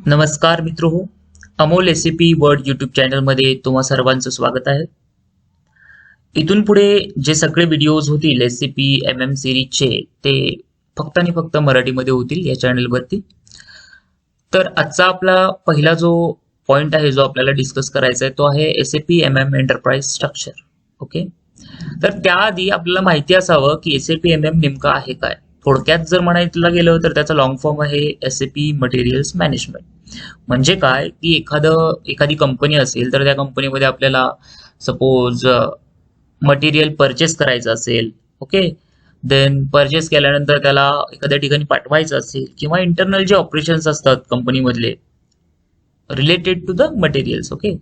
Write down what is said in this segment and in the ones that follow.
नमस्कार मित्रो, Amol ACP word YouTube चॅनलमध्ये तुम्हा सर्वांचं स्वागत आहे. इथून पुढे जे सगळे व्हिडिओज होतील एसीपी एम एम सिरीजचे ते फक्त आणि फक्त मराठीमध्ये होतील या चॅनलवरती. तर आजचा आपला पहिला जो पॉइंट आहे जो आपल्याला डिस्कस करायचा आहे तो आहे SAP M M enterprise structure. Okay, तर त्याआधी आपल्याला माहिती असावं की एसएपी एम एम नेमकं आहे काय. थोडक्यात जर म्हणायला गेलं तर त्याचा लॉंग फॉर्म आहे एसएपी मटेरियल्स मॅनेजमेंट. म्हणजे काय की एखादी कंपनी असेल तर त्या कंपनीमध्ये आपल्याला सपोज मटेरियल परचेस करायचं असेल. ओके, देन परचेस केल्यानंतर त्याला एखाद्या ठिकाणी पाठवायचं असेल किंवा इंटरनल जे ऑपरेशन्स असतात कंपनीमधले related to the materials, okay,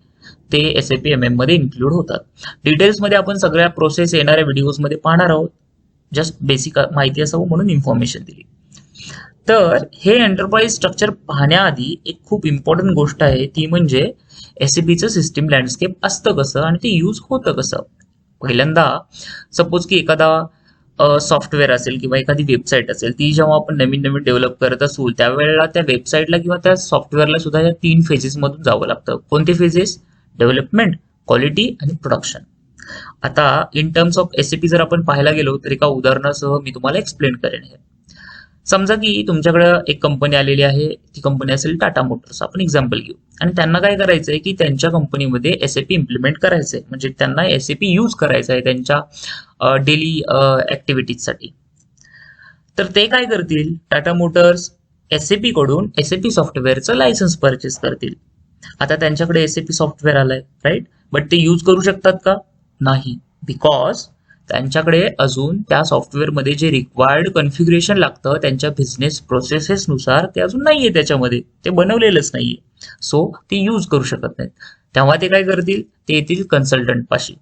ते एसएपी एम एम मध्ये इन्क्लूड होतात. डिटेल्समध्ये आपण सगळ्या प्रोसेस येणाऱ्या व्हिडिओजमध्ये पाहणार आहोत. जस्ट बेसिक माहिती असावं म्हणून इन्फॉर्मेशन दिली. तर हे एंटरप्राइज स्ट्रक्चर पाहण्याआधी एक खूप इम्पॉर्टंट गोष्ट आहे ती म्हणजे एसएपीचं सिस्टीम लँडस्केप असतं कसं आणि ते यूज होतं कसं. पहिल्यांदा सपोज की एखादा सॉफ्टवेअर असेल किंवा एखादी वेबसाईट असेल ती जेव्हा आपण नवीन नवीन डेव्हलप करत असू त्यावेळेला त्या वेबसाईटला किंवा त्या सॉफ्टवेअरला सुद्धा या 3 फेजेस मधून जावं लागतं. कोणते फेजेस? डेव्हलपमेंट, क्वालिटी आणि प्रोडक्शन. आता इन टर्म्स ऑफ एसएपी जर आपण पाहायला गेलो तर एका उदाहरणासह मी तुम्हाला एक्सप्लेन करेन हे. समजा की तुमच्याकडे एक कंपनी आलेली आहे, ती कंपनी असेल टाटा मोटर्स, आपण एक्झाम्पल घेऊ. आणि त्यांना काय करायचंय की त्यांच्या कंपनीमध्ये एसएपी इम्प्लिमेंट करायचंय, म्हणजे त्यांना एसएपी यूज करायचं आहे त्यांच्या डेली ऍक्टिव्हिटीजसाठी. तर ते काय करतील, टाटा मोटर्स एसएपी कडून एसएपी सॉफ्टवेअरचं लायसन्स परचेस करतील. आता त्यांच्याकडे एसएपी सॉफ्टवेअर आलंय, राईट, बट ते यूज करू शकतात का? नाही, बिकॉज त्यांच्याकडे अजून त्या सॉफ्टवेअरमध्ये जे रिक्वायर्ड कॉन्फिगरेशन लागतं त्यांच्या बिझनेस प्रोसेसेसनुसार ते अजून नाहीये, त्याच्यामध्ये ते बनवलेलंच नाहीये. सो ते यूज करू शकत नाहीत. तेव्हा ते काय करतील, ते येतील कन्सल्टंट पाशी.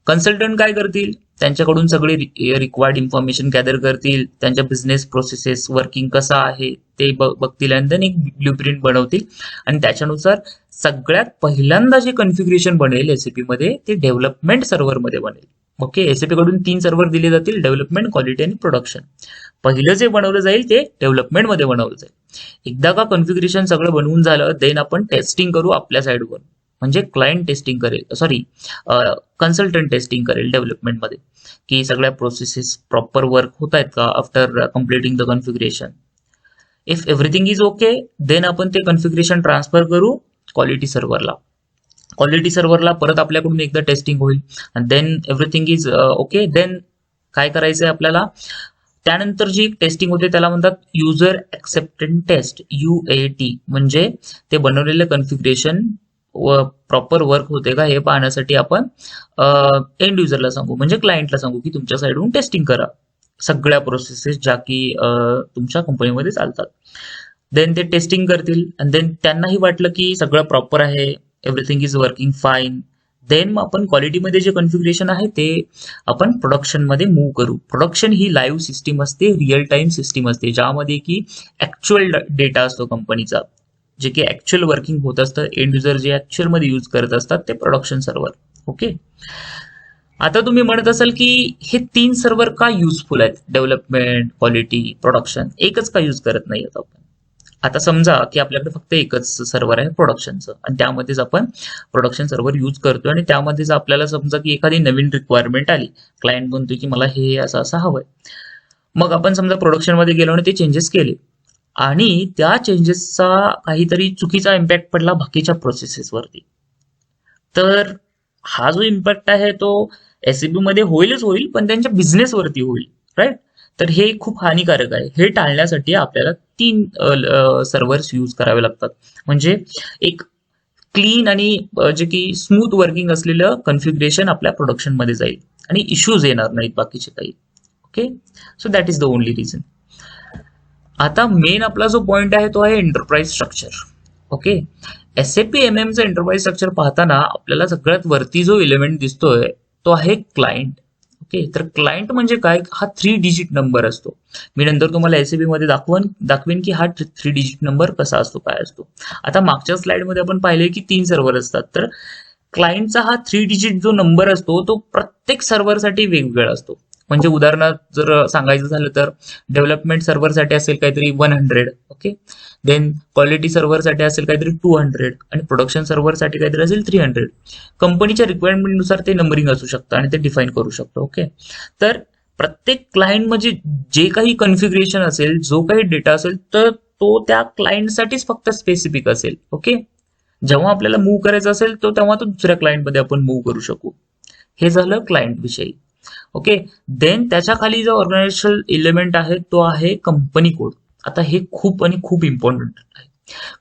कन्सल्टंट काय करतील, त्यांच्याकडून सगळी रिक्वायर्ड इन्फॉर्मेशन गॅदर करतील, त्यांच्या बिझनेस प्रोसेसेस वर्किंग कसं आहे ते बघतील आणि देन एक ब्ल्यूप्रिंट बनवतील आणि त्याच्यानुसार सगळ्यात पहिल्यांदा जे कॉन्फिगरेशन बनेल एसएपी मध्ये ते डेव्हलपमेंट सर्व्हरमध्ये बनेल. ओके, एसएपी कडून 3 सर्व्हर दिले जातील, डेव्हलपमेंट, क्वालिटी आणि प्रोडक्शन. पहिलं जे बनवलं जाईल ते डेव्हलपमेंट मध्ये बनवलं जाईल. एकदा का कॉन्फिगरेशन सगळं बनवून झालं देन आपण टेस्टिंग करू आपल्या साईडवर, म्हणजे क्लायंट टेस्टिंग करेल, सॉरी कन्सल्टंट टेस्टिंग करेल डेव्हलपमेंटमध्ये की सगळ्या प्रोसेसेस प्रॉपर वर्क होत आहेत का after completing the configuration. If everything is okay then आपण ते कॉन्फिगरेशन ट्रान्सफर करू क्वालिटी सर्व्हरला. क्वालिटी सर्व्हरला परत आपल्याकडून एकदा टेस्टिंग होईल आणि then everything is okay. Then काय करायचंय आपल्याला, त्यानंतर जी टेस्टिंग होते त्याला म्हणतात युजर ऍक्सेप्टन्स टेस्ट, युएटी. म्हणजे ते बनवलेलं कॉन्फिगरेशन प्रॉपर वर्क होते का हे पाहण्यासाठी आपण एंड युजरला सांगू, म्हणजे क्लायंटला सांगू की तुमच्या साईडहून टेस्टिंग करा सगळ्या प्रोसेसेस ज्या की तुमच्या कंपनीमध्ये चालतात. देन ते टेस्टिंग करतील आणि देन त्यांनाही वाटलं की सगळं प्रॉपर आहे, everything is working fine. Then मग आपण क्वालिटीमध्ये जे कॉन्फिगरेशन आहे ते आपण प्रोडक्शन मध्ये मूव्ह करू. प्रोडक्शन ही लाईव्ह सिस्टीम असते, रिअल टाइम सिस्टीम असते, ज्यामध्ये की ऍक्च्युअल डेटा असतो कंपनीचा, जे की ऍक्च्युअल वर्किंग होत असतं. एंड युजर जे ऍक्च्युअल मध्ये यूज करत असतात ते प्रोडक्शन सर्व्हर. ओके, आता तुम्ही म्हणत असाल की हे 3 सर्व्हर का युजफुल आहेत, डेव्हलपमेंट, क्वालिटी, प्रोडक्शन, एकच का यूज करत नाही आपण. आता समजा की आपल्याकडे फक्त एकच सर्व्हर आहे प्रोडक्शनचं आणि त्यामध्येच आपण प्रोडक्शन सर्व्हर यूज करतोय आणि त्यामध्येच आपल्याला समजा की एखादी नवीन रिक्वायरमेंट आली, क्लायंट म्हणतोय की मला हे असं असं हवंय. मग आपण समजा प्रोडक्शन मध्ये गेलो आणि ते चेंजेस केले आणि त्या चेंजेसचा काहीतरी चुकीचा इम्पॅक्ट पडला बाकीच्या प्रोसेसेसवरती. तर हा जो इम्पॅक्ट आहे तो एसएपी मध्ये होईलच होईल पण त्यांच्या बिझनेसवरती होईल, राईट. तर हे खूप हानिकारक आहे. हे टाळण्यासाठी आपल्याला 3 सर्व्हर्स यूज करावे लागतात, म्हणजे एक क्लीन आणि जे की स्मूथ वर्किंग असलेलं कॉन्फिगरेशन आपल्या प्रोडक्शन मध्ये जाईल आणि इश्यूज येणार नाहीत बाकीचे काही. Okay, so that is the only reason. आता मेन आपला जो पॉइंट आहे तो आहे enterprise structure. Okay, SAP M एमचं एंटरप्राइज स्ट्रक्चर पाहताना आपल्याला सगळ्यात वरती जो एलिमेंट दिसतोय तो आहे क्लायंट. ओके, तर क्लायंट म्हणजे काय, हा 3 डिजिट नंबर असतो. मी नंतर तुम्हाला एसएपी मध्ये दाखवेन की हा 3 डिजिट नंबर कसा असतो, काय असतो. आता मागच्या स्लाइड मध्ये आपण पाहिले की 3 सर्व्हर असतात, तर क्लायंटचा हा 3 डिजिट जो नंबर असतो तो प्रत्येक सर्व्हरसाठी वेगवेगळा असतो. म्हणजे उदाहरणार्थ जर सांगायचं झालं तर डेव्हलपमेंट सर्व्हरसाठी असेल काहीतरी 100, ओके. देन क्वालिटी सर्व्हरसाठी असेल काहीतरी 200 आणि प्रोडक्शन सर्व्हरसाठी काहीतरी असेल 300. कंपनीच्या रिक्वायरमेंटनुसार ते नंबरिंग असू शकतं आणि ते डिफाईन करू शकतो, ओके. तर प्रत्येक क्लायंट म्हणजे जे काही कॉन्फिगरेशन असेल, जो काही डेटा असेल, तर तो त्या क्लायंटसाठीच फक्त स्पेसिफिक असेल, ओके. जेव्हा आपल्याला मूव्ह करायचं असेल तो तेव्हा तो दुसऱ्या क्लायंटमध्ये आपण मूव्ह करू शकू. हे झालं क्लायंट विषयी, ओके. देन त्याच्या खाली जो ऑर्गनायझेशनल एलिमेंट आहे तो आहे कंपनी कोड. आता हे खूप आणि खूप इम्पॉर्टंट आहे.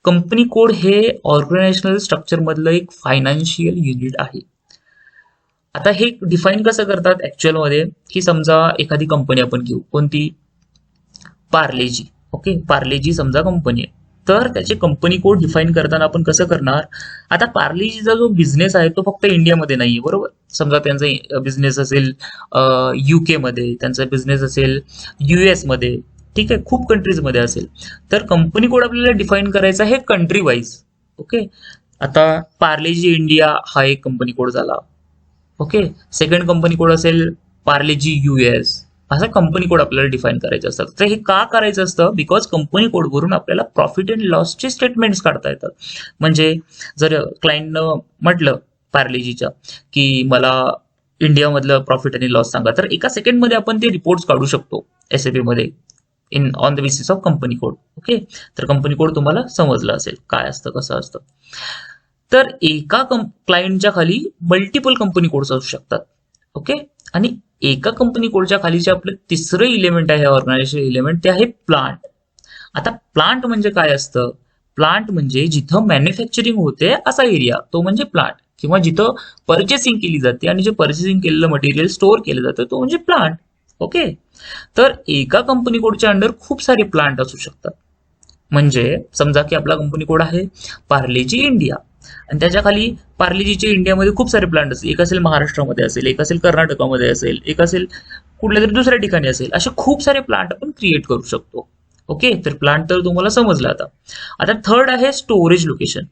कंपनी कोड हे ऑर्गनायझेशनल स्ट्रक्चर मधलं एक फायनान्शियल युनिट आहे. आता हे डिफाईन कसं करतात ऍक्च्युअल मध्ये, की समजा एखादी कंपनी आपण घेऊ, कोणती, पार्लेजी, ओके. पार्लेजी समजा कंपनी आहे, तर त्याचे कंपनी कोड डिफाईन करताना आपण कसं करणार. आता पार्लेजीचा जो बिझनेस आहे तो फक्त इंडियामध्ये नाहीये, बरोबर. समजा त्यांचा बिझनेस असेल UK मध्ये, त्यांचा बिझनेस असेल US मध्ये, ठीक आहे, खूप कंट्रीज मध्ये असेल. तर कंपनी कोड आपल्याला डिफाईन करायचा आहे कंट्री वाईज, ओके. आता पार्लेजी इंडिया हा एक कंपनी कोड झाला, ओके. सेकंड कंपनी कोड असेल पार्लेजी US, असा कंपनी कोड आपल्याला डिफाईन करायचं असतं. तर हे का करायचं असतं, बिकॉज कंपनी कोडवरून आपल्याला प्रॉफिट अँड लॉसचे स्टेटमेंट्स काढता येतात. म्हणजे जर क्लायंटनं म्हटलं पार्लेजीच्या की मला इंडियामधलं प्रॉफिट आणि लॉस सांगा, तर एका सेकंडमध्ये आपण ते रिपोर्ट्स काढू शकतो SAP मध्ये in on the basis of company code, okay. तर कंपनी कोड तुम्हाला समजलं असेल काय असतं, कसं असतं. तर एका क्लायंटच्या खाली मल्टिपल कंपनी कोड्स असू शकतात, ओके. आणि एका कंपनी कोडच्या खाली जे आपलं तिसरं इलेमेंट आहे ऑर्गनायझेशन इलेमेंट, ते आहे प्लांट. आता प्लांट म्हणजे काय असतं, प्लांट म्हणजे जिथं मॅन्युफॅक्चरिंग होते असा एरिया, तो म्हणजे प्लांट. किंवा जिथं पर्चेसिंग केली जाते आणि जे पर्चेसिंग केलेलं मटेरियल स्टोअर केलं जातं तो म्हणजे प्लांट, ओके. तर एका कंपनी कोडच्या अंडर खूप सारे प्लांट असू शकतात. म्हणजे समजा की आपला कंपनी कोड आहे पार्लेजी इंडिया आणि त्याच्या खाली पार्लेजीचे इंडियामध्ये खूप सारे प्लांट असतील. एक असेल महाराष्ट्रामध्ये असेल, एक असेल कर्नाटकामध्ये असेल, एक असेल कुठल्या तरी दुसऱ्या ठिकाणी असेल. असे खूप सारे प्लांट आपण क्रिएट करू शकतो, ओके. तर प्लांट तर तुम्हाला समजलं. आता थर्ड आहे स्टोरेज लोकेशन.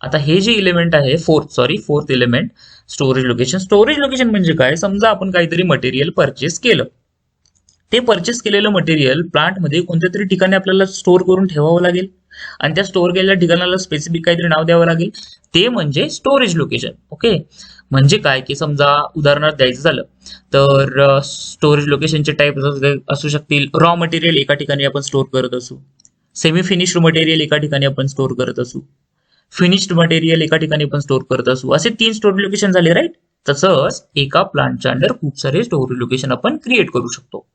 आता हे जे इलेमेंट आहे fourth element, storage location. Storage location म्हणजे काय, समजा आपण काहीतरी मटेरियल परचेस केलं, ते परचेस केलेलं मटेरियल प्लांटमध्ये कोणत्या तरी ठिकाणी आपल्याला स्टोअर करून ठेवावं लागेल आणि त्या स्टोअर केलेल्या ठिकाणाला स्पेसिफिक काहीतरी नाव द्यावं लागेल, ते म्हणजे स्टोरेज लोकेशन, ओके. म्हणजे काय, की समजा उदाहरणार्थ द्यायचं झालं तर स्टोरेज लोकेशनचे टाईप असू शकतील. रॉ मटेरियल एका ठिकाणी आपण स्टोअर करत असू, सेमी फिनिश्ड मटेरियल एका ठिकाणी आपण स्टोअर करत असू, फिनिश्ड मटेरियल एका ठिकाणी आपण स्टोअर करत असू, असे 3 स्टोरेज लोकेशन झाले, राईट. तसंच एका प्लांटच्या अंडर खूप सारे स्टोरेज लोकेशन आपण क्रिएट करू शकतो.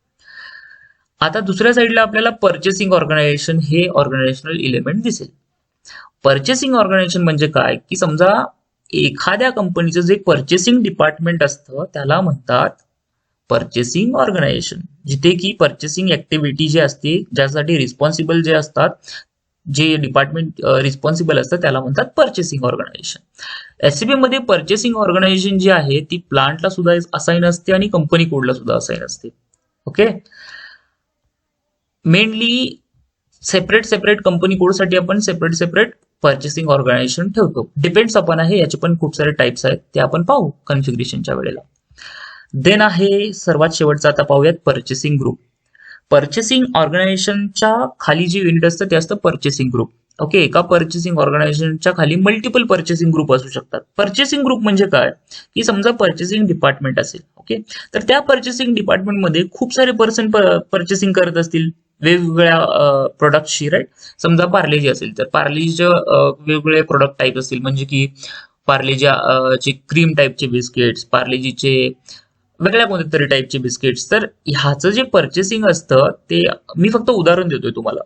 आता दुसऱ्या साईडला आपल्याला पर्चेसिंग ऑर्गनायझेशन हे ऑर्गनायझेशनल इलेमेंट दिसेल. पर्चेसिंग ऑर्गनायझेशन म्हणजे काय, की समजा एखाद्या कंपनीचं जे पर्चेसिंग डिपार्टमेंट असतं त्याला म्हणतात पर्चेसिंग ऑर्गनायझेशन. जिथे की पर्चेसिंग ऍक्टिव्हिटी जी असते, ज्यासाठी रिस्पॉन्सिबल जे असतात, जे डिपार्टमेंट रिस्पॉन्सिबल असतं त्याला म्हणतात पर्चेसिंग ऑर्गनायझेशन. SAP मध्ये पर्चेसिंग ऑर्गनायझेशन जी आहे ती प्लांटला सुद्धा असाइन असते आणि कंपनी कोडला सुद्धा असाइन असते, ओके. मेनली सेपरेट कंपनी कोडसाठी आपण सेपरेट पर्चेसिंग ऑर्गनायझेशन ठेवतो. डिपेंड्स आपण आहे, याचे पण खूप सारे टाइप्स आहेत, ते आपण पाहू कॉन्फिगरेशनच्या वेळेला. देन आहे सर्वात शेवटचा, आता पाहूयात पर्चेसिंग ग्रुप. पर्चेसिंग ऑर्गनायझेशनच्या खाली जे युनिट असतं ते असतं पर्चेसिंग ग्रुप, ओके. एका पर्चेसिंग ऑर्गनायझेशनच्या खाली मल्टिपल पर्चेसिंग ग्रुप असू शकतात. पर्चेसिंग ग्रुप म्हणजे काय, की समजा पर्चेसिंग डिपार्टमेंट असेल, ओके. तर त्या पर्चेसिंग डिपार्टमेंटमध्ये खूप सारे पर्सन पर्चेसिंग करत असतील वेगवेगळ्या प्रोडक्टशी, राईट. समजा पार्लेजी असेल तर पार्लेजीचे वेगवेगळे प्रोडक्ट टाईप असतील, म्हणजे की पार्लेजी क्रीम टाईपचे बिस्किट्स, पार्लेजीचे वेगळ्या कोणत्या तरी टाईपचे बिस्किट्स. तर ह्याचं जे पर्चेसिंग असतं ते मी फक्त उदाहरण देतोय तुम्हाला.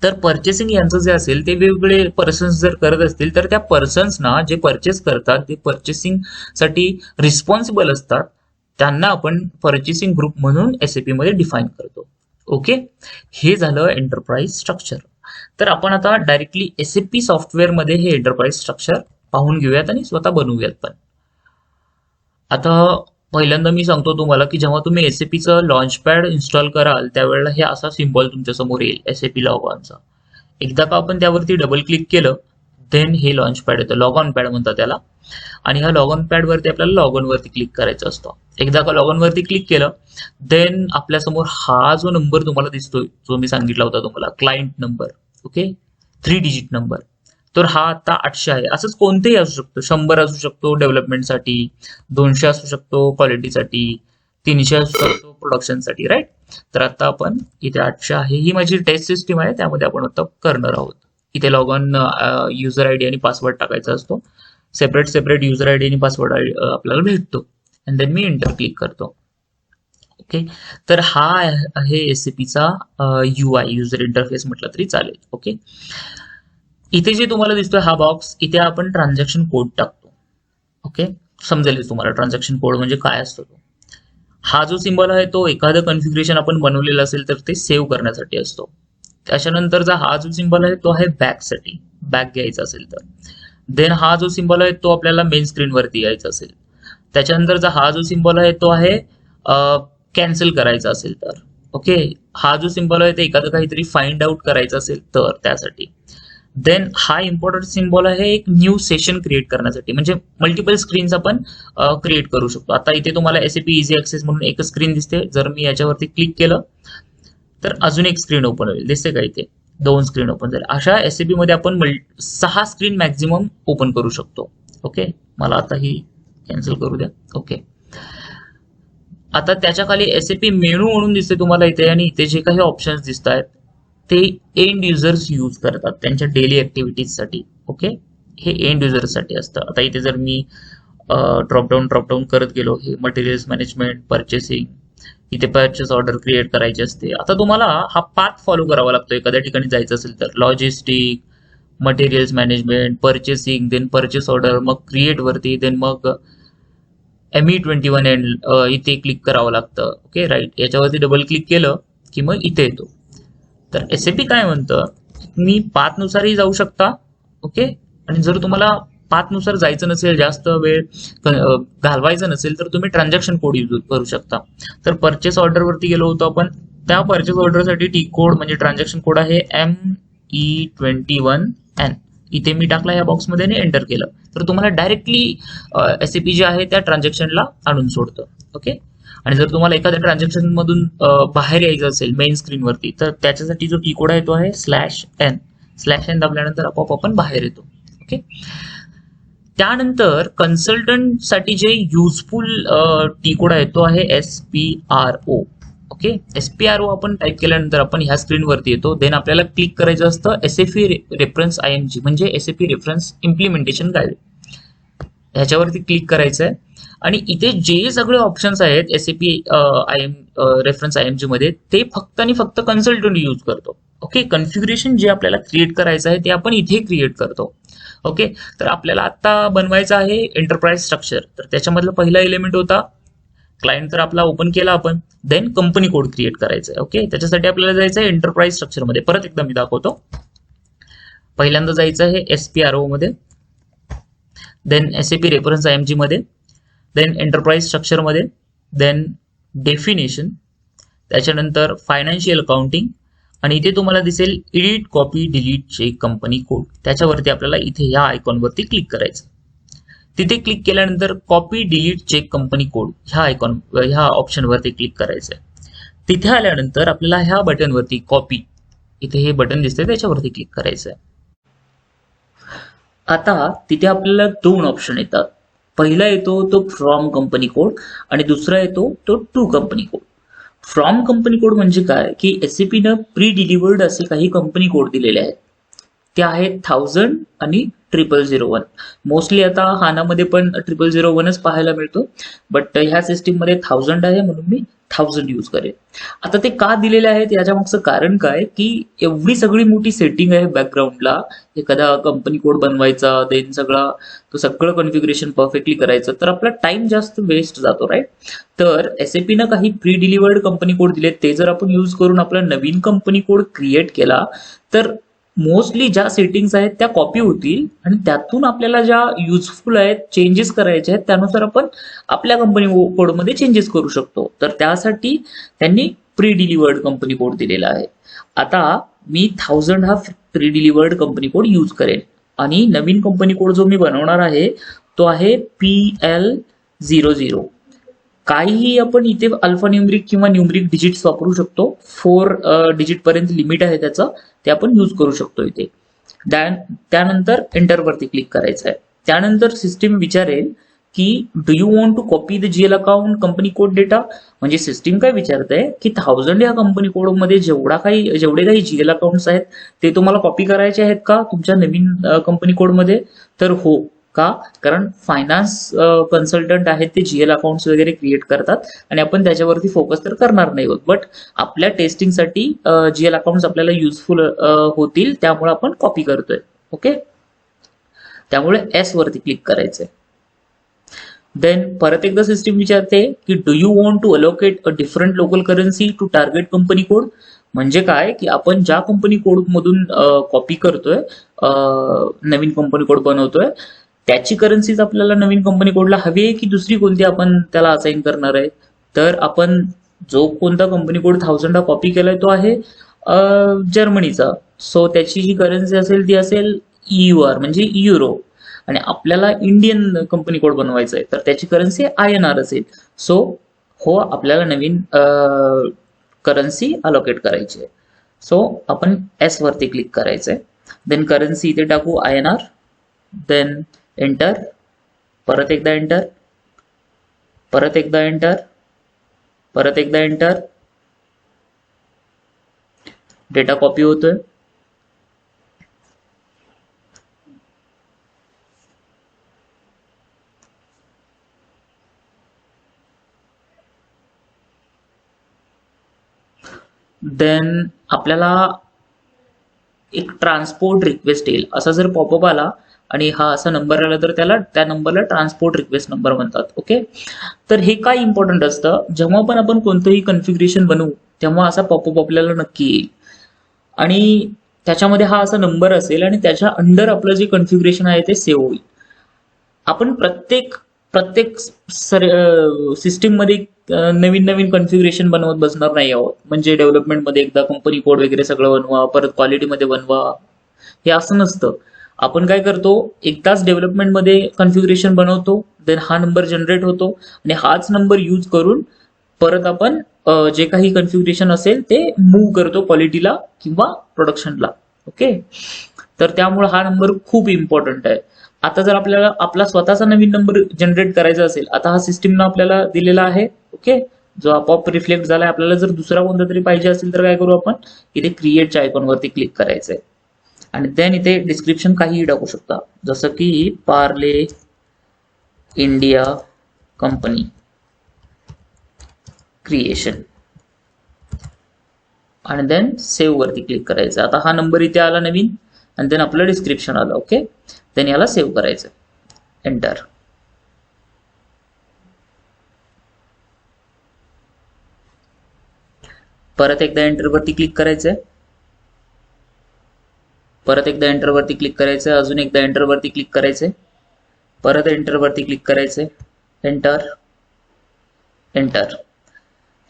तर पर्चेसिंग यांचं जे असेल ते वेगवेगळे पर्सन्स जर करत असतील तर त्या पर्सन्सना जे परचेस करतात, ते पर्चेसिंग साठी रिस्पॉन्सिबल असतात, त्यांना आपण पर्चेसिंग ग्रुप म्हणून SAP मध्ये डिफाईन करतो, ओके. हे झालं एंटरप्राइज स्ट्रक्चर. तर आपण आता डायरेक्टली SAP सॉफ्टवेअर मध्ये हे एंटरप्राइज स्ट्रक्चर पाहून घेऊयात आणि स्वतः बनवूयात पण. आता पहिल्यांदा मी सांगतो तुम्हाला की जेव्हा तुम्ही SAPचं लॉन्च पॅड इन्स्टॉल कराल त्यावेळेला हे असा सिम्बॉल तुमच्या समोर येईल SAP लॉगऑनचा. एकदा का आपण त्यावरती डबल क्लिक केलं देन हे लॉन्च पॅड येतं, लॉग ऑन पॅड म्हणतात त्याला. आणि ह्या लॉग ऑन पॅड वरती आपल्याला लॉग ऑन वरती क्लिक करायचं असतं. एकदा का लॉग इन वरती क्लिक केलं, देन आपल्यासमोर हा जो नंबर तुम्हाला दिसतोय, जो मी सांगितला होता तुम्हाला, client number, okay, 3 digit number, तर हा आता 800 आहे. असंच कोणतेही असू शकतो, 100 असू शकतो डेव्हलपमेंटसाठी, 200 असू शकतो क्वालिटीसाठी, 300 असू शकतो प्रोडक्शनसाठी, राईट. तर आता आपण इथे 800 आहे, ही माझी टेस्ट सिस्टीम आहे, त्यामध्ये आपण आता करणार आहोत. इथे लॉग इन युजर आयडी आणि पासवर्ड टाकायचा असतो. सेपरेट सेपरेट युजर आयडी आणि पासवर्ड आपल्याला भेटतो. And than me enter click करतो. ओके, तर हा आहे एसएपीचा UI, युजर इंटरफेस म्हटलं तरी चालेल. ओके, इथे जे तुम्हाला दिसतोय हा बॉक्स, इथे आपण ट्रान्झॅक्शन कोड टाकतो. ओके, समजेल तुम्हाला ट्रान्झॅक्शन कोड म्हणजे काय असतो तो. हा जो सिम्बॉल आहे तो एखादं कॉन्फिगरेशन आपण बनवलेलं असेल तर ते सेव्ह करण्यासाठी असतो. त्याच्यानंतरचा हा जो सिम्बॉल आहे तो आहे बॅकसाठी, बॅक घ्यायचा असेल तर. देन हा जो सिम्बॉल आहे तो आपल्याला मेन स्क्रीनवरती यायचा असेल. त्याच्यानंतरचा हा जो सिम्बॉल आहे तो आहे कॅन्सल करायचा असेल तर. ओके, हा जो सिम्बॉल आहे ते एखादं काहीतरी फाइंड आउट करायचं असेल तर त्यासाठी. देन हा इम्पॉर्टंट सिम्बॉल आहे एक न्यू सेशन क्रिएट करण्यासाठी, म्हणजे मल्टिपल स्क्रीन्स आपण क्रिएट करू शकतो. आता इथे तुम्हाला एसएपी इझी ऍक्सेस म्हणून एक स्क्रीन दिसते. जर मी याच्यावरती क्लिक केलं तर अजून एक स्क्रीन ओपन होईल, दिसते का इथे 2 स्क्रीन ओपन झाले. अशा एसएपी मध्ये आपण 6 स्क्रीन मॅक्झिमम ओपन करू शकतो. ओके, मला आता ही कॅन्सल करू द्या. ओके, आता त्याच्या खाली एसएपी मेनू म्हणून दिसते तुम्हाला इथे, आणि इथे जे काही ऑप्शन्स दिसत आहेत ते एंड युजर्स यूज करतात त्यांच्या डेली ऍक्टिव्हिटीजसाठी. ओके, हे एंड युजर्ससाठी असतं. आता इथे जर मी ड्रॉपडाऊन करत गेलो, हे मटेरियल्स मॅनेजमेंट, परचेसिंग, इथे परचेस ऑर्डर क्रिएट करायची असते. आता तुम्हाला हा पाथ फॉलो करावा लागतो एखाद्या ठिकाणी जायचं असेल तर. Logistic, materials management, purchasing, then purchase order, मग क्रिएट वरती, देन मग ME21 एंड इथे क्लिक करावं लागतं. ओके, राईट, याच्यावरती डबल क्लिक केलं की मग इथे येतो. तर एसएपी काय म्हणतं, तुम्ही पाथनुसारही जाऊ शकता. ओके, आणि जर तुम्हाला पाथनुसार जायचं नसेल, जास्त वेळ घालवायचा नसेल, तर तुम्ही ट्रान्झॅक्शन कोड यूज करू शकता. तर परचेस ऑर्डर वरती गेलो होतो आपण, त्या परचेस ऑर्डरसाठी टी कोड म्हणजे ट्रान्झॅक्शन कोड आहे ME21N. इथे मी टाकला या बॉक्समध्ये आणि एंटर केलं तर तुम्हाला डायरेक्टली एसएपी जे आहे त्या ट्रान्झॅक्शनला आणून सोडतं. ओके, आणि जर तुम्हाला एखाद्या ट्रान्झॅक्शन मधून बाहेर यायचं असेल मेन स्क्रीनवरती, तर त्याच्यासाठी जो की कोड आहे तो आहे /n दाबल्यानंतर आपोआप आपण बाहेर येतो. ओके, त्यानंतर कन्सल्टंट साठी जे युजफुल टी कोड आहे तो आहे SPRO. ओके, SPRO आपण टाईप केल्यानंतर आपण ह्या स्क्रीनवरती येतो. देन आपल्याला क्लिक करायचं असतं SAP रेफरन्स IMG, म्हणजे SAP रेफरन्स इम्प्लिमेंटेशन गाईड. ह्याच्यावरती क्लिक करायचं आहे आणि इथे जे सगळे ऑप्शन्स आहेत SAP रेफरन्स IMG मध्ये, ते फक्त आणि फक्त कन्सल्टंट यूज करतो. ओके, कॉन्फिगरेशन जे आपल्याला क्रिएट करायचं आहे ते आपण इथे क्रिएट करतो. ओके, तर आपल्याला आता बनवायचं आहे एंटरप्राइज स्ट्रक्चर. तर त्याच्यामधला पहिला एलिमेंट होता क्लायंट, तर आपला ओपन केला आपण. देन कंपनी कोड क्रिएट करायचा आहे. ओके, त्याच्यासाठी आपल्याला जायचं आहे एंटरप्राइज स्ट्रक्चर मध्ये. परत एकदा मी दाखवतो. पहिल्यांदा जायचं आहे SPRO मध्ये, देन SAP रेफरन्स IMG मध्ये, देन एंटरप्राइज स्ट्रक्चर मध्ये, देन डेफिनेशन, त्याच्यानंतर फायनान्शियल अकाउंटिंग, आणि इथे तुम्हाला दिसेल edit copy delete check company code. त्याच्यावरती आपल्याला इथे ह्या आयकॉनवरती क्लिक करायचं. तिथे क्लिक केल्यानंतर copy delete check company code ह्या ऑप्शनवरती क्लिक करायचं आहे. तिथे आल्यानंतर आपल्याला ह्या बटनवरती कॉपी, इथे हे बटन दिसतंय त्याच्यावरती क्लिक करायचं आहे. आता तिथे आपल्याला 2 ऑप्शन येतात. पहिला येतो तो फ्रॉम कंपनी कोड आणि दुसरा येतो तो to company code. From company code म्हणजे काय की SAPनं प्री डिलिव्हर्ड असे काही कंपनी कोड दिलेले आहेत. ते आहेत 1000 आणि 0001. मोस्टली आता हानामध्ये पण 0001च पाहायला मिळतो, बट ह्या सिस्टीम मध्ये 1000 आहे म्हणून मी 1000 यूज करेन. आता ते का दिलेले आहेत याच्या मागचं कारण काय की एवढी सगळी मोठी सेटिंग आहे बॅकग्राऊंडला, एखादा कंपनी कोड बनवायचा, देन सगळं कॉन्फिगरेशन परफेक्टली करायचं, तर आपला टाइम जास्त वेस्ट जातो, राईट. तर SAPनं काही प्री डिलिव्हर्ड कंपनी कोड दिले, ते जर आपण यूज करून आपला नवीन कंपनी कोड क्रिएट केला तर मोस्टली ज्या सेटिंग्स आहेत त्या कॉपी होतील आणि त्यातून आपल्याला ज्या युजफुल आहेत, चेंजेस करायचे आहेत, त्यानुसार आपण आपल्या कंपनी कोडमध्ये चेंजेस करू शकतो. तर त्यासाठी त्यांनी प्री डिलिव्हर्ड कंपनी कोड दिलेला आहे. आता मी 1000 हा pre delivered company code use करेन आणि नवीन कंपनी कोड जो मी बनवणार आहे तो आहे PL00. काहीही आपण इथे अल्फा न्यूमरिक किंवा न्यूमरिक डिजिट्स वापरू शकतो. 4 डिजिट पर्यंत लिमिट आहे त्याचं, ते आपण यूज करू शकतो इथे. त्यानंतर एंटर वरती क्लिक करायचं आहे. त्यानंतर सिस्टीम विचारेल की do you want to copy the GL account company code data. म्हणजे सिस्टीम काय विचारते की 1000 या कंपनी कोड मध्ये जेवढे काही जीएल अकाउंट्स आहेत ते तुम्हाला कॉपी करायचे आहेत का तुमच्या नवीन कंपनी कोड मध्ये. तर हो. का? कारण फायनान्स कन्सल्टंट आहेत ते जीएल अकाउंट्स वगैरे क्रिएट करतात आणि आपण त्याच्यावरती फोकस तर करणार नाही होत, बट आपल्या टेस्टिंगसाठी जीएल अकाउंट्स आपल्याला युजफुल होतील, त्यामुळे आपण कॉपी करतोय. ओके, त्यामुळे एस वरती क्लिक करायचंय. देन परत एकदा सिस्टीम विचारते की do you want to allocate a different local currency to target company code. म्हणजे काय की आपण ज्या कंपनी कोड मधून कॉपी करतोय, नवीन कंपनी कोड बनवतोय, त्याची करन्सीज आपल्याला नवीन कंपनी कोडला हवी आहे की दुसरी कोणती आपण त्याला असाइन करणार आहे. तर आपण जो कोणता कंपनी कोड 1000 कॉपी केलाय तो आहे जर्मनीचा. सो त्याची जी करन्सी असेल ती असेल EUR म्हणजे युरो. आणि आपल्याला इंडियन कंपनी कोड बनवायचा आहे तर त्याची करन्सी INR असेल. सो हो, आपल्याला नवीन करन्सी अलोकेट करायची आहे. सो आपण एस वरती क्लिक करायचंय. देन करन्सी इथे टाकू INR. देन एंटर, परत एकदा एंटर, परत एकदा एंटर, परत एकदा एंटर. डेटा कॉपी होतोय. देन आपल्याला एक ट्रान्सपोर्ट रिक्वेस्ट येईल. असा जर पॉपअप आला आणि हा असा नंबर आला तर त्या नंबरला ट्रान्सपोर्ट रिक्वेस्ट नंबर म्हणतात. ओके, तर हे काय इम्पॉर्टंट असतं, जेव्हा पण आपण कोणतंही कन्फिग्रेशन बनवू तेव्हा असा पॉपअप आपल्याला नक्की येईल आणि त्याच्यामध्ये हा असा नंबर असेल आणि त्याच्या अंडर आपलं जे कन्फिग्रेशन आहे ते सेव्ह होईल. आपण प्रत्येक सिस्टीम मध्ये नवीन नवीन कन्फिग्रेशन बनवत बसणार नाही आहोत. म्हणजे डेव्हलपमेंटमध्ये एकदा कंपनी कोड वगैरे सगळं बनवा, परत क्वालिटीमध्ये बनवा, हे असं नसतं. आपण काय करतो, एकदाच डेव्हलपमेंटमध्ये कन्फिग्रेशन बनवतो, देन हा नंबर जनरेट होतो आणि हाच नंबर यूज करून परत आपण जे काही कन्फिग्रेशन असेल ते मूव्ह करतो क्वालिटीला किंवा प्रोडक्शनला. ओके, तर त्यामुळे हा नंबर खूप इम्पॉर्टंट आहे. आता जर आपल्याला आपला स्वतःचा नवीन नंबर जनरेट करायचा असेल, आता हा सिस्टीमनं आपल्याला दिलेला आहे. ओके, जो आपोआप रिफ्लेक्ट झालाय. आपल्याला जर दुसरा कोणता तरी पाहिजे असेल तर काय करू आपण, इथे क्रिएटच्या आयकॉनवरती क्लिक करायचंय आणि देन इथे डिस्क्रिप्शन काहीही टाकू शकता, जसं की पार्ले इंडिया कंपनी क्रिएशन आणि देन सेव्ह वरती क्लिक करायचं. आता हा नंबर इथे आला नवीन आणि देन आपलं डिस्क्रिप्शन आलं. ओके, देन याला सेव्ह करायचं. एंटर. परत एकदा एंटर वरती क्लिक करायचंय. परत एकदा एंटर वरती क्लिक करायचंय. अजून एकदा एंटर वरती क्लिक करायचंय. परत एंटर वरती क्लिक करायचंय. Enter, enter.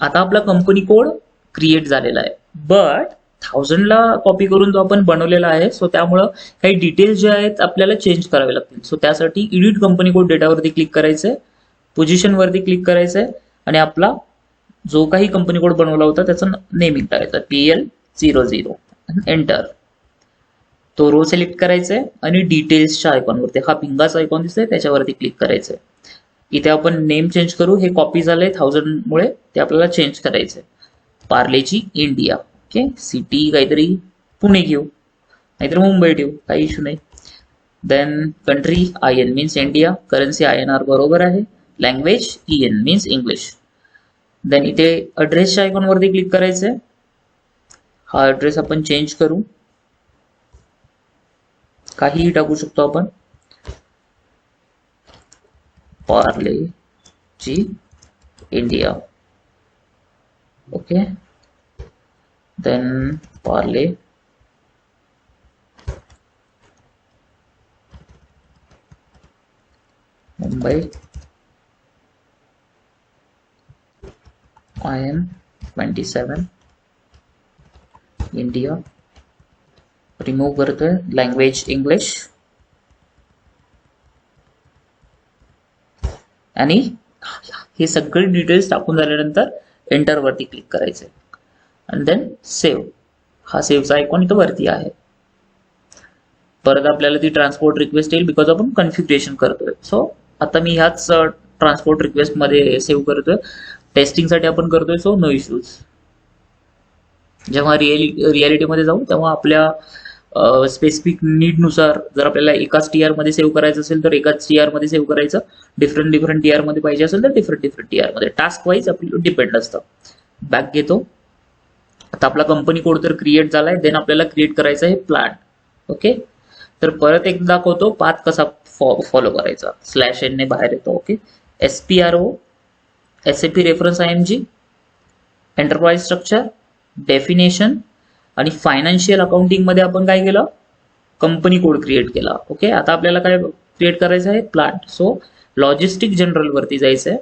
आता आपला कंपनी कोड क्रिएट झालेला आहे, बट 1000ला कॉपी करून जो आपण बनवलेला आहे, सो त्यामुळं काही डिटेल्स जे आहेत आपल्याला चेंज करावे लागतील. सो त्यासाठी एडिट कंपनी कोड डेटावरती क्लिक करायचंय, पोझिशन वरती क्लिक करायचंय आणि आपला जो काही कंपनी कोड बनवला होता त्याचं नेमिंग करायचं PL00. एंटर. तो रो सिलेक्ट करायचंय आणि डिटेल्सच्या आयकॉनवरती, हा पिंगाचा आयकॉन दिसतोय त्याच्यावरती क्लिक करायचंय. इथे आपण नेम चेंज करू, हे कॉपी झालंय 1000 मुळे, ते आपल्याला चेंज करायचंय. पार्लेजी इंडिया. ओके, सिटी काहीतरी पुणे घेऊ, नाहीतर मुंबई ठेवू, काही इश्यू नाही. Then country IN means India, currency INR बरोबर आहे, language EN means English. Then इथे ॲड्रेसच्या आयकॉनवरती क्लिक करायचंय. हा ॲड्रेस आपण चेंज करू, काहीही टाकू शकतो आपण. Parle G India. Okay, then Parle Mumbai IN 27 India. Remove करतोय, लँग्वेज इंग्लिश आणि हे सगळे डिटेल्स टाकून झाल्यानंतर एंटर वरती क्लिक करायचे आणि देन सेव्ह. हा सेव्हचा आयकॉन इथं वरती आहे. परत आपल्याला ती ट्रान्सपोर्ट रिक्वेस्ट येईल बिकॉज आपण कन्फिग्युरेशन करतोय. सो आता मी ह्याच ट्रान्सपोर्ट रिक्वेस्ट मध्ये सेव्ह करतोय. टेस्टिंगसाठी आपण करतोय, सो नो इश्यूज. जेव्हा रियालिटीमध्ये जाऊ तेव्हा आपल्या स्पेसिफिक नीडनुसार जर आपल्याला एकाच टीआर मध्ये सेव्ह करायचं असेल तर एकाच टीआर मध्ये सेव्ह करायचं, डिफरंट टीआर मध्ये पाहिजे असेल तर डिफरंट टीआर मध्ये. टास्क वाईज आपलं डिपेंड असतं. बॅक घेतो. आता आपला कंपनी कोड तर क्रिएट झालाय. देन आपल्याला क्रिएट करायचं आहे प्लान. ओके, तर परत एकदा दाखवतो पाथ कसा फॉलो करायचा. /n ने बाहेर येतो. Okay, SPRO, SAP reference IMG, enterprise structure, definition आणि फायनान्शियल अकाउंटिंग मध्ये आपण काय केलं, कंपनी कोड क्रिएट केला. ओके, आता आपल्याला काय क्रिएट करायचं आहे, प्लांट. सो लॉजिस्टिक जनरल वरती जायचं आहे.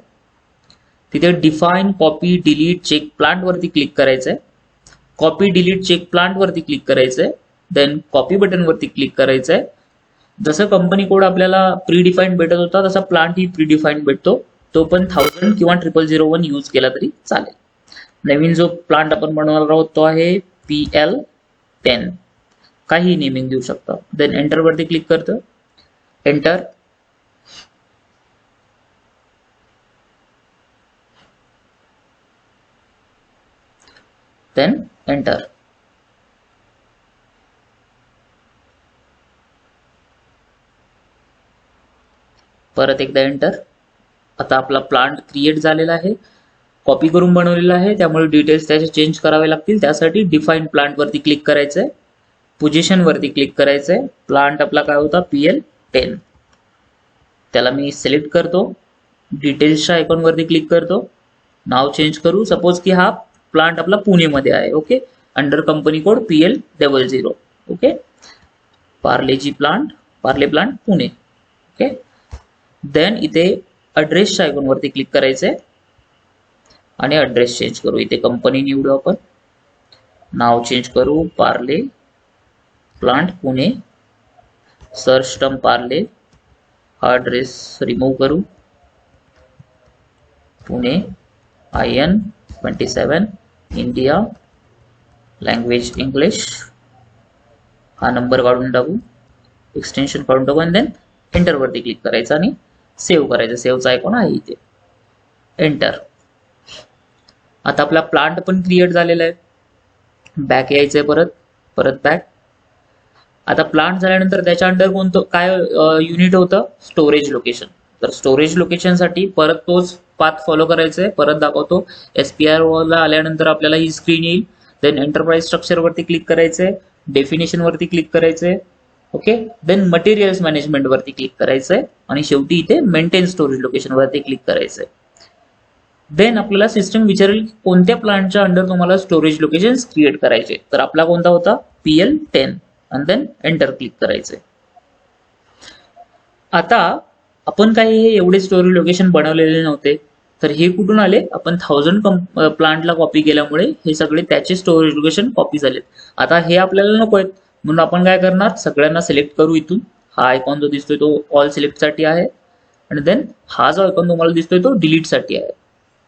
तिथे define, copy, delete, check plant वरती क्लिक करायचं आहे. कॉपी, डिलीट, चेक प्लांट वरती क्लिक करायचं आहे. देन कॉपी बटन वरती क्लिक करायचं आहे. जसं कंपनी कोड आपल्याला प्री डिफाईन्ड भेटत होता तसा प्लांट ही प्री डिफाईन्ड भेटतो. तो पण 1000 किंवा 0001 यूज केला तरी चालेल. नवीन जो प्लांट आपण बनवणार आहोत तो आहे PL10. काही नेमिंग देऊ शकता. देन एंटर वरती क्लिक करतो. एंटर. Then enter. परत एकदा एंटर. आता आपला प्लांट क्रिएट झालेला आहे. कॉपी करून बनवलेला आहे, त्यामुळे डिटेल्स त्याचे चेंज करावे लागतील. त्यासाठी डिफाईन प्लांट वरती क्लिक करायचंय. पोझिशन वरती क्लिक करायचंय. प्लांट आपला काय होता, PL10. त्याला मी सिलेक्ट करतो. डिटेल्सच्या आयकॉन वरती क्लिक करतो. नाव चेंज करू. सपोज की हा प्लांट आपला पुणेमध्ये आहे. Okay, under company code PL00. Okay, Parle plant Pune. Okay, then इथे ॲड्रेसच्या आयकॉन वरती क्लिक करायचंय आणि ॲड्रेस चेंज करू. इथे कंपनी निवडू आपण. नाव चेंज करू. Parle plant Pune. Search term Parle. हा ॲड्रेस रिमूव्ह करू. Pune IN 27 India. Language English. हा नंबर काढून टाकू. एक्सटेन्शन काढून टाकू आणि देन एंटर वरती क्लिक करायचं आणि सेव्ह करायचं. सेव्हचा आयकॉन आहे इथे. एंटर. आता आपला प्लांट पण क्रिएट झालेला आहे. बॅक यायचंय. परत बॅक. आता प्लांट झाल्यानंतर त्याच्या अंडर कोणतं काय युनिट होतं, स्टोरेज लोकेशन. तर स्टोरेज लोकेशन साठी परत तोच पाथ फॉलो करायचा आहे. परत दाखवतो. SPRO ला आल्यानंतर आपल्याला ही स्क्रीन येईल. देन एंटरप्राइज स्ट्रक्चर वरती क्लिक करायचंय. डेफिनेशन वरती क्लिक करायचंय. ओके, देन मटेरियल्स मॅनेजमेंट वरती क्लिक करायचंय आणि शेवटी इथे मेंटेन स्टोरेज लोकेशन वरती क्लिक करायचंय. देन आपल्याला सिस्टम विचारेल कोणत्या प्लांटच्या अंडर तुम्हाला स्टोरेज लोकेशन क्रिएट करायचे. तर आपला कोणता होता, PL10. आणि देन एंटर क्लिक करायचंय. आता आपण काही हे एवढे स्टोरेज लोकेशन बनवलेले नव्हते, तर हे कुठून आले, आपण 1000 प्लांटला कॉपी केल्यामुळे हे सगळे त्याचे स्टोरेज लोकेशन कॉपी झालेत. आता हे आपल्याला नको आहेत म्हणून आपण काय करणार, सगळ्यांना सिलेक्ट करू. इथून हा आयकॉन जो दिसतोय तो ऑल सिलेक्ट साठी आहे आणि देन हा जो आयकॉन तुम्हाला दिसतोय तो डिलीट साठी आहे.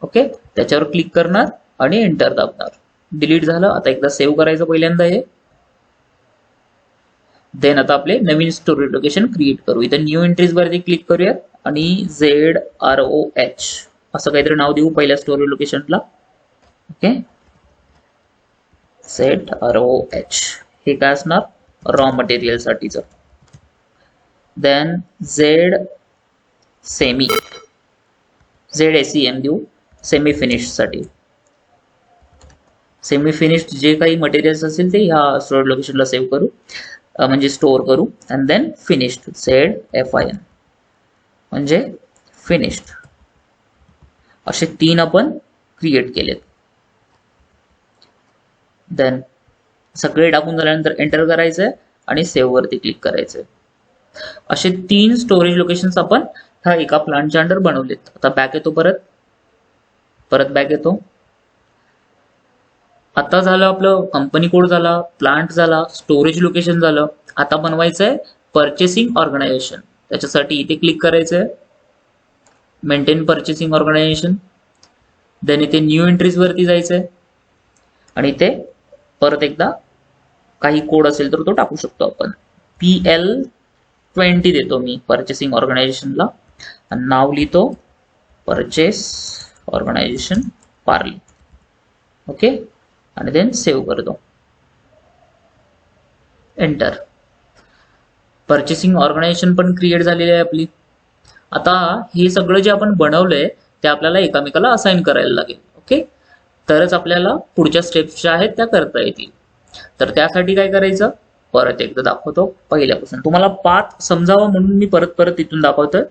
ओके, त्याच्यावर क्लिक करणार आणि एंटर दाबणार. डिलीट झालं. आता एकदा सेव्ह करायचं पहिल्यांदा हे. देन आता आपले नवीन स्टोरेज लोकेशन क्रिएट करू. इथं न्यू एंट्रीज वरती क्लिक करूयात आणि ZROH असं काहीतरी नाव देऊ पहिल्या स्टोरेज लोकेशनला. ओके, ZROH हे काय असणार, रॉ मटेरियल साठीच. देन ZSEM देऊ सेमी फिनिश साठी. सेमी फिनिश्ड जे काही मटेरियल्स असतील ते ह्या स्टोरेज लोकेशनला सेव्ह करू, म्हणजे स्टोअर करू. अँड देन फिनिश्ड ZFIN म्हणजे फिनिश्ड. असे 3 आपण क्रिएट केलेत. देन सगळे टाकून झाल्यानंतर एंटर करायचंय आणि सेव्ह वरती क्लिक करायचंय. असे 3 स्टोरेज लोकेशन्स आपण ह्या एका प्लांटच्या अंडर बनवलेत. आता बॅक येतो. परत बॅक येतो. आता झालं आपलं कंपनी कोड झाला, प्लांट झाला, स्टोरेज लोकेशन झालं. आता बनवायचं आहे परचेसिंग ऑर्गनायझेशन. त्याच्यासाठी इथे क्लिक करायचंय. Maintain purchasing organization. देन इथे न्यू एंट्रीज वरती जायचंय आणि इथे परत एकदा काही कोड असेल तर तो टाकू शकतो आपण. PL20 देतो मी पर्चेसिंग ऑर्गनायझेशनला आणि नाव लिहितो परचेस ऑर्गनायझेशन पार्ली. ओके, आणि देन सेव्ह करतो. एंटर. पर्चेसिंग ऑर्गनायझेशन पण क्रिएट झालेली आहे आपली. आता हे सगळं जे आपण बनवलंय ते आपल्याला एकामेकाला असाइन करायला लागेल. ओके, तरच आपल्याला पुढच्या स्टेप्स ज्या आहेत त्या करता येतील. तर त्यासाठी काय करायचं, परत एकदा दाखवतो पहिल्यापासून. तुम्हाला पाथ समजावा म्हणून मी परत परत इथून दाखवतोय.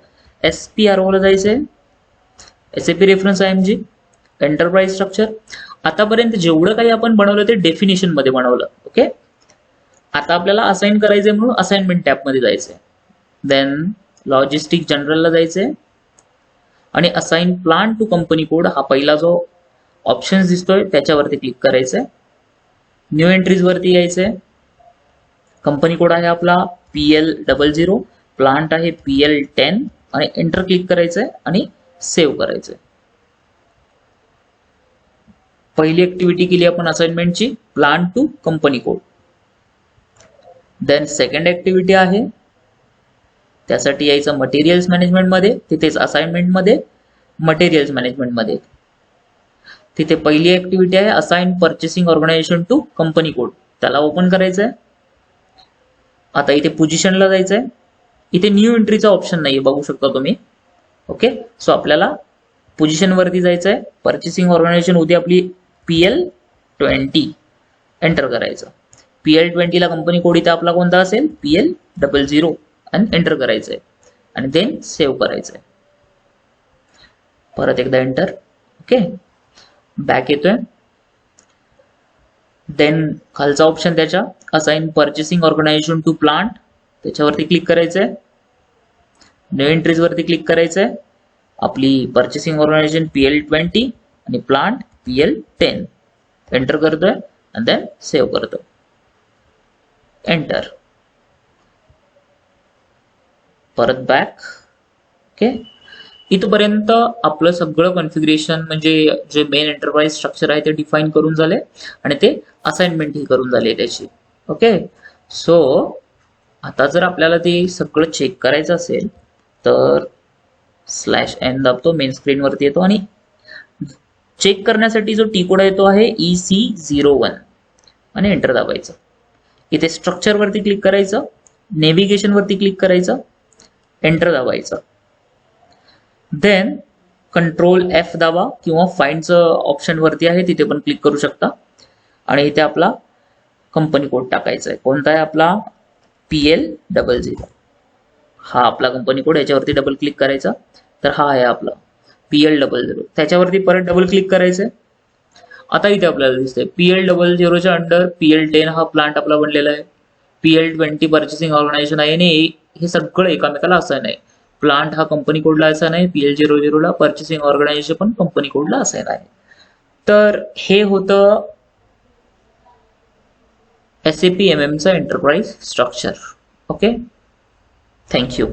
SPRO ला जायचंय, SAP reference IMG, enterprise structure. आतापर्यंत जेवढं काही आपण बनवलं ते डेफिनेशन मध्ये बनवलं. ओके, आता आपल्याला असाइन करायचंय म्हणून असाइनमेंट टॅब मध्ये जायचंय. देन लॉजिस्टिक जनरलला जायचंय आणि assign plant to company code हा पहिला जो ऑप्शन दिसतोय त्याच्यावरती क्लिक करायचंय. न्यू एंट्रीज वरती यायचंय. कंपनी कोड आहे आपला PL00, प्लांट आहे PL10 आणि एंटर क्लिक करायचंय आणि सेव्ह करायचंय. पहिली ऍक्टिव्हिटी केली आपण असाइनमेंटची, plan to company code. Then second activity आहे त्यासाठी यायचं मटेरियल्स मॅनेजमेंट मध्ये, तिथेच असाइनमेंट मध्ये मटेरियल्स मॅनेजमेंट मध्ये. तिथे पहिली ऍक्टिव्हिटी आहे assign purchasing organization to company code, त्याला ओपन करायचंय. आता इथे पोझिशनला जायचंय. इथे न्यू एंट्रीचा ऑप्शन नाहीये, बघू शकता तुम्ही. ओके, सो आपल्याला पोझिशन वरती जायचंय. पर्चेसिंग ऑर्गनायझेशन होती आपली PL20, एंटर करायचं. PL20 ला कंपनी कोड इथे आपला कोणता असेल, PL00 आणि एंटर करायचंय आणि देन सेव्ह करायचंय. परत एकदा एंटर. ओके, बॅक येतोय. देन खालचा ऑप्शन त्याच्या assign purchasing organization to plant, त्याच्यावरती क्लिक करायचंय. न्यू एंट्रीज वरती क्लिक करायचंय. आपली पर्चेसिंग ऑर्गनायझेशन PL20 आणि प्लांट PL10, एंटर करतोय आणि देन सेव्ह करतोय. एंटर. परत बॅक. ओके, इथपर्यंत आपलं सगळं कॉन्फिगरेशन म्हणजे जे मेन एंटरप्राइज स्ट्रक्चर आहे ते डिफाईन करून झाले आणि ते असाइनमेंट ही करून झाले त्याची. ओके, सो आता जर आपल्याला ते सगळं चेक करायचं असेल तर /n दाबतो, मेन स्क्रीन वरती येतो आणि चेक करण्यासाठी जो टी कोड आहे तो आहे EC01 आणि एंटर दाबायचं. इथे स्ट्रक्चर वरती क्लिक करायचं, नेव्हिगेशन वरती क्लिक करायचं, एंटर दाबायचं. देन कंट्रोल F दाबा किंवा फाइंडचं ऑप्शन वरती आहे तिथे पण क्लिक करू शकता आणि इथे आपला कंपनी कोड टाकायचा आहे. कोणता आहे आपला, PL00. हा आपला कंपनी कोड, याच्यावरती डबल क्लिक करायचा. तर हा आहे आपला PL00, त्याच्यावरती परत डबल क्लिक करायचंय. आता इथे आपल्याला दिसतंय PL00 च्या अंडर PL10 हा प्लांट आपला बनलेला आहे. PL20 पर्चेसिंग ऑर्गनायझेशन आहे आणि हे सगळं एकामेकाला असाइन आहे. प्लांट हा कंपनी कोडला असाइन आहे PL00 ला, पर्चेसिंग ऑर्गनायझेशन पण कंपनी कोडला असाइन आहे. तर हे होतं SAP MM चं एंटरप्राइज स्ट्रक्चर. Okay, thank you.